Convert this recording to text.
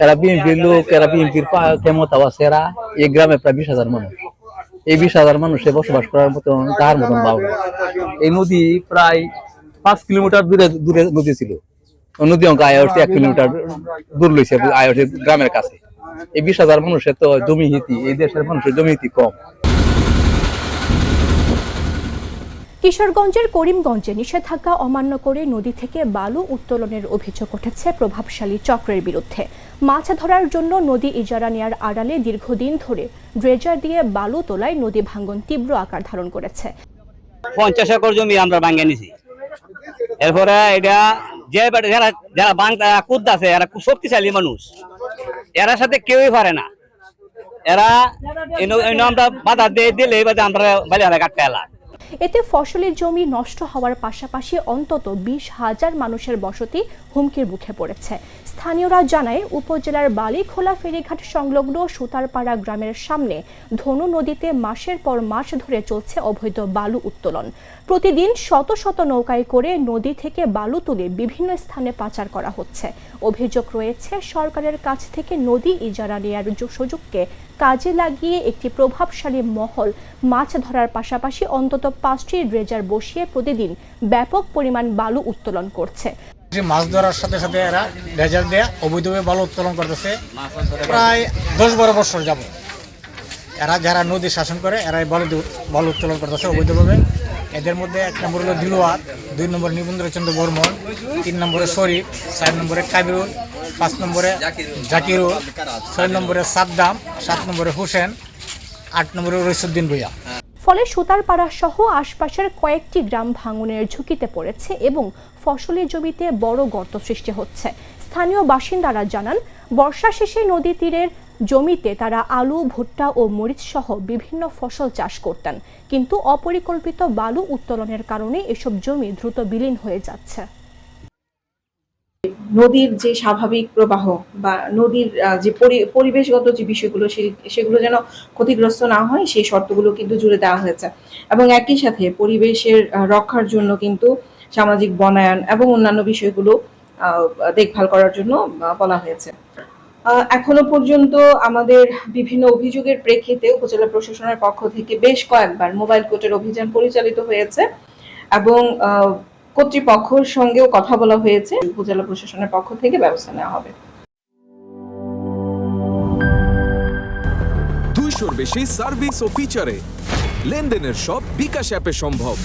এরা বিএনপির লোক, এরা বিএনপির ক্ষমতাও আছে। এরা এই গ্রামে প্রায় 20,000 মানুষ। এই 20,000 মানুষে বসবাস করার মতো তার মতন বাউল। এই নদী প্রায় 5 কিলোমিটার দূরে দূরে নদী ছিল। নদী অঙ্ক আয় হচ্ছে 1 কিলোমিটার দূর লইছে, আয় হচ্ছে গ্রামের কাছে। এই 20,000 মানুষের তো জমি হিতি, এই দেশের মানুষের জমি হিতি কম। কিশোরগঞ্জের করিমগঞ্জে নিষেধাজ্ঞা অমান্য করে নদী থেকে বালু উত্তোলনের অভিযোগ উঠেছে প্রভাবশালী চক্রের বিরুদ্ধে। মাছ ধরার জন্য নদী ইজারা নেওয়ার আড়ালে দীর্ঘদিন ধরে ড্রেজার দিয়ে বালু তোলায় নদী ভাঙ্গন তীব্র আকার ধারণ করেছে। 50 একর জমি আমরা ভাঙ্গে নিছি। এরপরে এটা যে যারা কুদ আছে, এরা খুব শক্তিশালী মানুষ, এরা সাথে কেউই পারে না। এরা আমরা বাধা দিলে আমরা বালিয়ালা কাটতে এলা। এতে ফসলের জমি নষ্ট হওয়ার পাশাপাশি অন্তত 20,000 মানুষের বসতি হুমকির মুখে পড়েছে। স্থানীয়রা জানায়, উপজেলার বালিখোলা ফেরিঘাট সংলগ্ন সুতারপাড়া গ্রামের সামনে ধনু নদীতে মাসের পর মাস ধরে চলছে অবৈধ বালু উত্তোলন। প্রতিদিন শত শত নৌকায় করে নদী থেকে বালু তুলে বিভিন্ন স্থানে পাচার করা হচ্ছে। অভিযোগ রয়েছে, সরকারের কাছ থেকে নদী ইজারা নেওয়ার সুযোগকে কাজে লাগিয়ে একটি প্রভাবশালী মহল মাছ ধরার পাশাপাশি অন্তত 5টি ড্রেজার বসিয়ে প্রতিদিন ব্যাপক পরিমাণ বালু উত্তোলন করছে। মাছ ধরার সাথে সাথে এরা ড্রেজার দিয়ে অবৈধভাবে বালু উত্তোলন করতেছে প্রায় 10-12 বছর যাব। এরা যারা নদী শাসন করে এরাই বালু উত্তোলন করতেছে অবৈধভাবে। এদের মধ্যে 1 নম্বর হলো দিলওয়ার, 2 নম্বর নিবন্ধচন্দ্র বর্মন, 3 নম্বরে শরীফ, 4 নম্বরে কাবিরুল, 5 নম্বরে জাকিরুল, 6 নম্বরে সাদ্দাম, 7 নম্বরে হোসেন, 8 নম্বরে রইসুদ্দিন ভুইয়া। ফলে সুতারপাড়া সহ আশপাশের কয়েকটি গ্রাম ভাঙনের ঝুঁকিতে পড়েছে এবং ফসলি জমিতে বড় গর্ত সৃষ্টি হচ্ছে। স্থানীয় বাসিন্দারা জানান, বর্ষা শেষে নদী তীরের জমিতে তারা আলু, ভুট্টা ও মরিচ সহ বিভিন্ন ফসল চাষ করতেন, কিন্তু অপরিকল্পিত বালু উত্তোলনের কারণে এসব জমি দ্রুত বিলীন হয়ে যাচ্ছে। নদীর যে স্বাভাবিক প্রবাহ বা নদীর যে পরিবেশগত যে বিষয়গুলো সেগুলো যেন ক্ষতিগ্রস্ত না হয়, সেই শর্তগুলো কিন্তু জুড়ে দেওয়া হয়েছে। এবং একই সাথে পরিবেশের রক্ষার জন্য কিন্তু সামাজিক বনায়ন এবং অন্যান্য বিষয়গুলো দেখভাল করার জন্য বলা হয়েছে। এখনো পর্যন্ত আমাদের বিভিন্ন অভিযোগের প্রেক্ষিতে উপজেলা প্রশাসনের পক্ষ থেকে বেশ কয়েকবার মোবাইল কোর্টের অভিযান পরিচালিত হয়েছে এবং কর্তৃপক্ষের সঙ্গেও কথা বলা হয়েছে। উপজেলা প্রশাসনের পক্ষ থেকে ব্যবস্থা নেওয়া হবে। 200-র বেশি সার্ভিস ও ফিচারে লেনদেনের সব বিকাশ অ্যাপে সম্ভব।